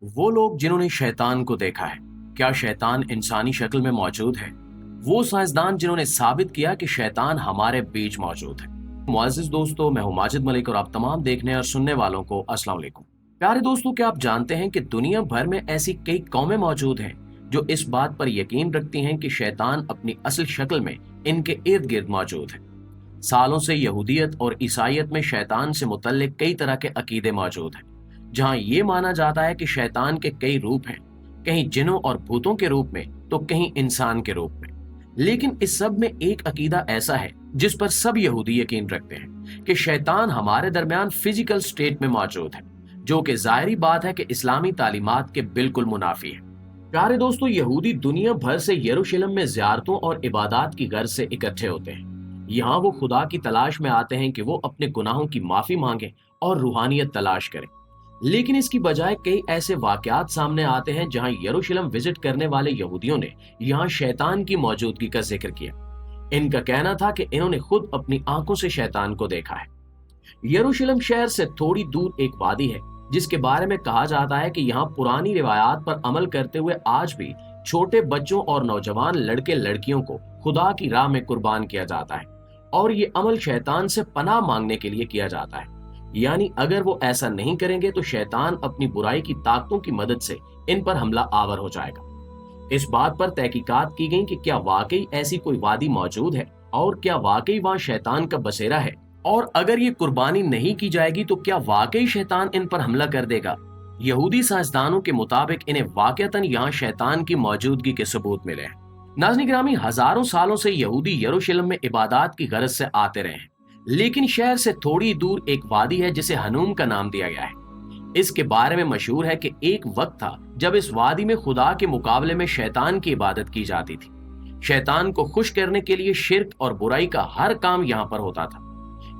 वो लोग जिन्होंने शैतान को देखा है, क्या शैतान इंसानी शक्ल में मौजूद है? वो साइंसदान जिन्होंने साबित किया कि शैतान हमारे बीच मौजूद है। मुअज़्ज़िज़ दोस्तों, मैं हूं माजिद मलिक और आप तमाम देखने और सुनने वालों को अस्सलाम वालेकुम। प्यारे दोस्तों, क्या आप जानते हैं कि दुनिया भर में ऐसी कई कौमें मौजूद हैं जो इस बात पर यकीन रखती हैं कि शैतान अपनी असल शक्ल में इनके इर्द गिर्द मौजूद है। सालों से यहूदियत और ईसाइयत में शैतान से मुतल्लिक कई तरह के अकीदे मौजूद हैं, जहां ये माना जाता है कि शैतान के कई रूप हैं, कहीं जिन्नों और भूतों के रूप में तो कहीं इंसान के रूप में। लेकिन इस सब में एक अकीदा ऐसा है जिस पर सब यहूदी यकीन रखते हैं कि शैतान हमारे दरमियान फिजिकल स्टेट में मौजूद है, जो कि जाहिरी बात है कि इस्लामी तालीमात के बिल्कुल मुनाफी है। प्यारे दोस्तों, यहूदी दुनिया भर से यरूशलेम में ज़ियारतों और इबादत की गर्ज से इकट्ठे होते हैं। यहाँ वो खुदा की तलाश में आते हैं कि वो अपने गुनाहों की माफी मांगे और रूहानियत तलाश करें। लेकिन इसकी बजाय कई ऐसे वाकयात सामने आते हैं जहां यरूशलेम विजिट करने वाले यहूदियों ने यहाँ शैतान की मौजूदगी का जिक्र किया। इनका कहना था कि इन्होंने खुद अपनी आंखों से शैतान को देखा है। यरूशलेम शहर से थोड़ी दूर एक वादी है जिसके बारे में कहा जाता है कि यहाँ पुरानी रिवायात पर अमल करते हुए आज भी छोटे बच्चों और नौजवान लड़के लड़कियों को खुदा की राह में कुर्बान किया जाता है, और ये अमल शैतान से पनाह मांगने के लिए किया जाता है। यानी अगर वो ऐसा नहीं करेंगे तो शैतान अपनी बुराई की ताकतों की मदद से इन पर हमला आवर हो जाएगा। इस बात पर तहकीकात की गई कि क्या वाकई ऐसी कोई वादी मौजूद है और क्या वाकई वहां शैतान का बसेरा है, और अगर ये कुर्बानी नहीं की जाएगी तो क्या वाकई शैतान इन पर हमला कर देगा। यहूदी साइंसदानों के मुताबिक इन्हें वाकईतन यहाँ शैतान की मौजूदगी के सबूत मिले हैं। नाज़रीन गिरामी, हजारों सालों से यहूदी यरूशलेम में इबादत की गरज से आते रहे हैं, लेकिन शहर से थोड़ी दूर एक वादी है जिसे हनूम का नाम दिया गया है। इसके बारे में मशहूर है कि एक वक्त था जब इस वादी में खुदा के मुकाबले में शैतान की इबादत की जाती थी। शैतान को खुश करने के लिए शिर्क और बुराई का हर काम यहाँ पर होता था।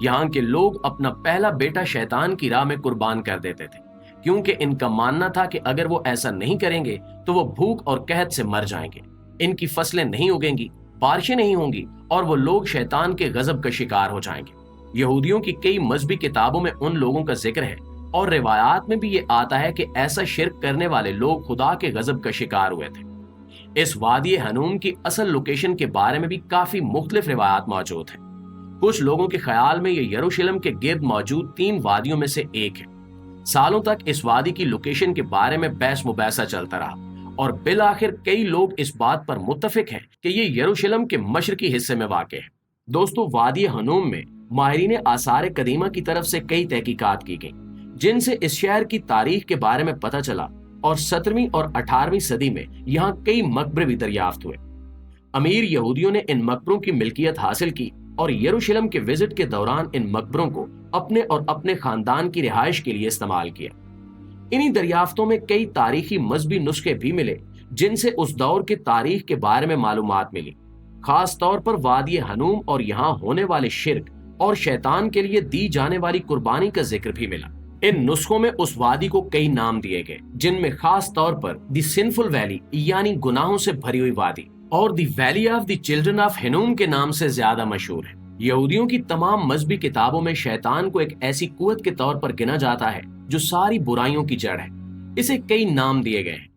यहाँ के लोग अपना पहला बेटा शैतान की राह में कुर्बान कर देते थे, क्योंकि इनका मानना था कि अगर वो ऐसा नहीं करेंगे तो वो भूख और कहत से मर जाएंगे, इनकी फसलें नहीं उगेंगी, बारिशें नहीं होंगी और वो लोग शैतान के गजब का शिकार हो जाएंगे। यहूदियों की कई मजहबी किताबों में उन लोगों का जिक्र है और रिवायात में भी ये आता है कि ऐसा शिर्क करने वाले लोग खुदा के गजब का शिकार हुए थे। इस वादी हनूम की असल लोकेशन के बारे में भी काफी मुख्तलिफ रिवायात मौजूद है। कुछ लोगों के ख्याल में ये यरूशलेम के गिर्द मौजूद 3 वादियों में से एक है। सालों तक इस वादी की लोकेशन के बारे में बहस मुबैसा चलता रहा और बिल आखिर कई लोग इस बात पर मुत्तफिक हैं कि ये यरूशलेम के मशरकी हिस्से में वाक़ है। दोस्तों, वादी हनूम में माहिरीन आसार कदीमा की तरफ से कई तहकीकात की गई, जिनसे इस शहर की तारीख के बारे में पता चला, और 17वीं और 18वीं सदी में यहाँ कई मकबरे भी दरियाफ्त हुए। अमीर यहूदियों ने इन मकबरों की मिल्कियत हासिल की और यरूशलेम के विजिट के दौरान इन मकबरों को अपने और अपने खानदान की रिहाइश के लिए इस्तेमाल किया। इन्हीं दरियाफ्तों में कई तारीखी मजहबी नुस्खे भी मिले जिनसे उस दौर के तारीख के बारे में मालूमात मिली। खास तौर पर वादी हनूम और यहाँ होने वाले शिर्क और शैतान के लिए दी जाने वाली कुर्बानी का जिक्र भी मिला। इन नुस्खों में उस वादी को कई नाम दिए गए, जिनमें खास तौर पर दी सिंफुल वैली यानी गुनाहों से भरी हुई वादी और the valley of the children of Hinnom के नाम से ज्यादा मशहूर है। यहूदियों की तमाम मजहबी किताबों में शैतान को एक ऐसी कुव्वत के तौर पर गिना जाता है जो सारी बुराइयों की जड़ है। इसे कई नाम दिए गए हैं।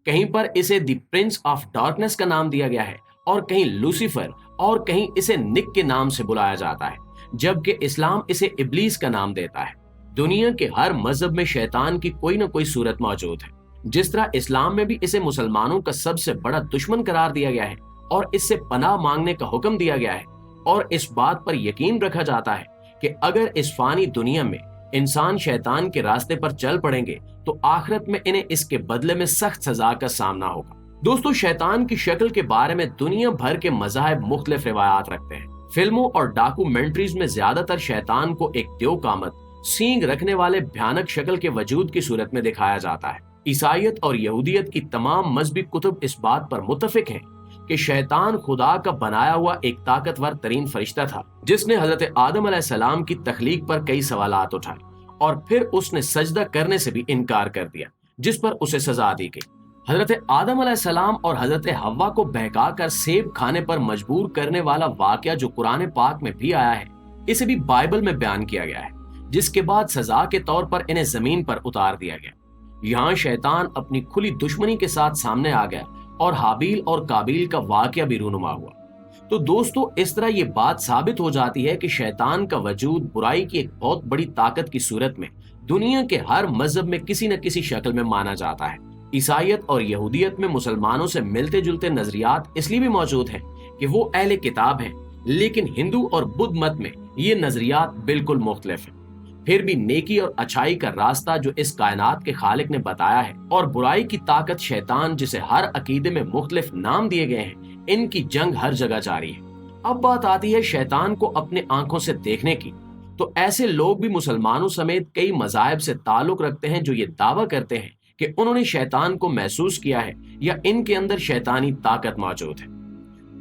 कहीं पर इसे द प्रिंस ऑफ डार्कनेस का नाम दिया गया है और कहीं लूसीफर और कहीं इसे निक के नाम से बुलाया जाता है, जबकि इस्लाम इसे इब्लीस का नाम देता है। दुनिया के हर मजहब में शैतान की कोई न कोई सूरत मौजूद है। जिस तरह इस्लाम में भी इसे मुसलमानों का सबसे बड़ा दुश्मन करार दिया गया है और इससे पनाह मांगने का हुक्म दिया गया है, और इस बात पर यकीन रखा जाता है कि अगर इस फानी दुनिया में इंसान शैतान के रास्ते पर चल पड़ेंगे तो आखिरत में इन्हें इसके बदले में सख्त सजा का सामना होगा। दोस्तों, शैतान की शक्ल के बारे में दुनिया भर के मज़ाहिब मुख्तलिफ रिवायात रखते हैं। फिल्मों और डॉक्यूमेंट्रीज में ज्यादातर शैतान को एक द्योकामत, सींग रखने वाले भयानक शक्ल के वजूद की सूरत में दिखाया जाता है। ईसाइयत और यहूदियत की तमाम मजहबी कुतुब इस बात पर मुत्तफिक हैं कि शैतान खुदा का बनाया हुआ एक ताकतवर तरीन फरिश्ता था जिसने हजरत आदम अलैहिस्सलाम की तख्लीक पर कई सवालात उठाए और फिर उसने सजदा करने से भी इनकार कर दिया, जिस पर उसे सजा दी गई। हजरत आदम अलैहिस्सलाम और हजरत हव्वा को बहकाकर सेब खाने पर मजबूर करने वाला वाकया जो कुरान पाक में भी आया है, इसे भी बाइबल में बयान किया गया है, जिसके बाद सजा के तौर पर इन्हें जमीन पर उतार दिया गया। यहाँ शैतान अपनी खुली दुश्मनी के साथ सामने आ गया और हाबील और काबील का वाकया भी रूनुमा हुआ। तो दोस्तों, इस तरह ये बात साबित हो जाती है कि शैतान का वजूद बुराई की एक बहुत बड़ी ताकत की सूरत में दुनिया के हर मजहब में किसी न किसी शक्ल में माना जाता है। ईसाइयत और यहूदियत में मुसलमानों से मिलते जुलते नजरियात इसलिए भी मौजूद हैं कि वो अहले किताब हैं, लेकिन हिंदू और बुद्ध मत में ये नजरियात बिल्कुल मुख्तलिफ हैं। फिर भी नेकी और अच्छाई का रास्ता जो इस कायनात के खालिक ने बताया है और बुराई की ताकत शैतान जिसे हर अकीदे में मुख्तलिफ नाम दिए गए हैं, इनकी जंग हर जगह जारी है। अब बात आती है शैतान को अपने आंखों से देखने की। तो ऐसे लोग भी मुसलमानों समेत कई मज़ाहिब से ताल्लुक रखते हैं जो ये दावा करते हैं कि उन्होंने शैतान को महसूस किया है या इनके अंदर शैतानी ताकत मौजूद है।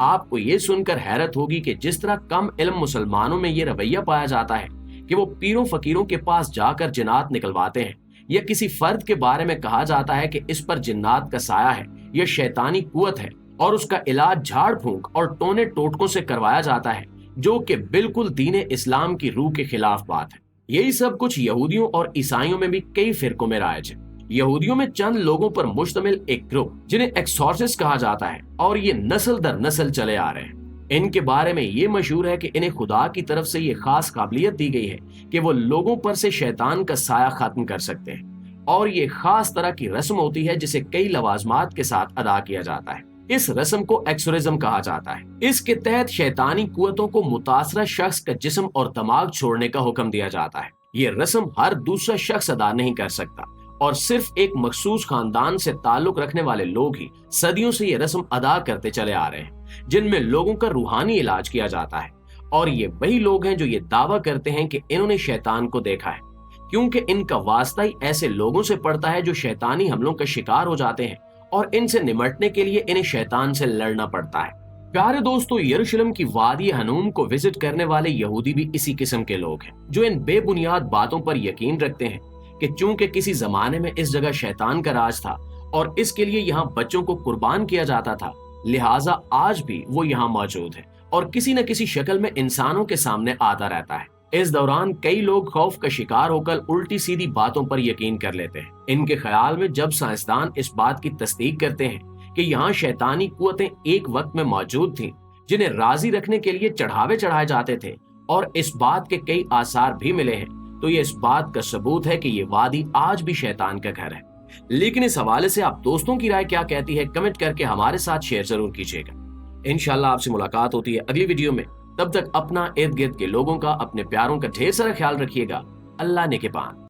आपको ये सुनकर हैरत होगी कि जिस तरह कम इल्म मुसलमानों में ये रवैया पाया जाता है कि वो पीरों फकीरों के पास जाकर जिन्नात निकलवाते हैं, या किसी फर्द के बारे में कहा जाता है कि इस पर जिन्नात का साया है या शैतानी कुवत है और उसका इलाज झाड़ फूंक और टोने टोटकों से करवाया जाता है, जो कि बिल्कुल दीन इस्लाम की रूह के खिलाफ बात है। यही सब कुछ यहूदियों और ईसाइयों में भी कई फिरकों में राइज है। यहूदियों में चंद लोगों पर मुश्तमिल एक ग्रुप जिन्हें एक्सॉर्सिस्ट कहा जाता है और ये नस्ल दर नस्ल चले आ रहे हैं। इनके बारे में ये मशहूर है कि इन्हें खुदा की तरफ से ये खास काबिलियत दी गई है कि वो लोगों पर से शैतान का साया खत्म कर सकते हैं, और ये खास तरह की रस्म होती है जिसे कई लवाजमात के साथ अदा किया जाता है। इस रस्म को एक्सोरिज्म कहा जाता है। इसके तहत शैतानी कुवतों को मुतासरा शख्स का जिस्म और दिमाग छोड़ने का हुक्म दिया जाता है। ये रस्म हर दूसरा शख्स अदा नहीं कर सकता और सिर्फ एक मखसूस खानदान से ताल्लुक रखने वाले लोग ही सदियों से ये रस्म अदा करते चले आ रहे हैं, जिनमें लोगों का रूहानी इलाज किया जाता है। और ये वही लोग हैं जो ये दावा करते हैं कि इन्होंने शैतान को देखा है, क्योंकि इनका वास्ता ही ऐसे लोगों से पड़ता है जो शैतानी हमलों का शिकार हो जाते हैं और इनसे निमटने के लिए इन्हें शैतान से लड़ना पड़ता है। प्यारे दोस्तों, यरूशलेम की वादी हनूम को विजिट करने वाले यहूदी भी इसी किस्म के लोग हैं जो इन बेबुनियाद बातों पर यकीन रखते हैं कि चूंकि किसी जमाने में इस जगह शैतान का राज था और इसके लिए यहाँ बच्चों को कुर्बान किया जाता था, लिहाजा आज भी वो यहाँ मौजूद है और किसी न किसी शक्ल में इंसानों के सामने आता रहता है। इस दौरान कई लोग खौफ का शिकार होकर उल्टी सीधी बातों पर यकीन कर लेते हैं। इनके ख्याल में जब साइंसदान इस बात की तस्दीक करते हैं कि यहाँ शैतानी कुवतें एक वक्त में मौजूद थीं जिन्हें राजी रखने के लिए चढ़ावे चढ़ाए जाते थे, और इस बात के कई आसार भी मिले हैं, तो ये इस बात का सबूत है कि ये वादी आज भी शैतान का घर है। लेकिन इस हवाले से आप दोस्तों की राय क्या कहती है, कमेंट करके हमारे साथ शेयर जरूर कीजिएगा। इंशाल्लाह आपसे मुलाकात होती है अगली वीडियो में। तब तक अपना इर्द गिर्द के लोगों का, अपने प्यारों का ढेर सारा ख्याल रखिएगा। अल्लाह ने के पान।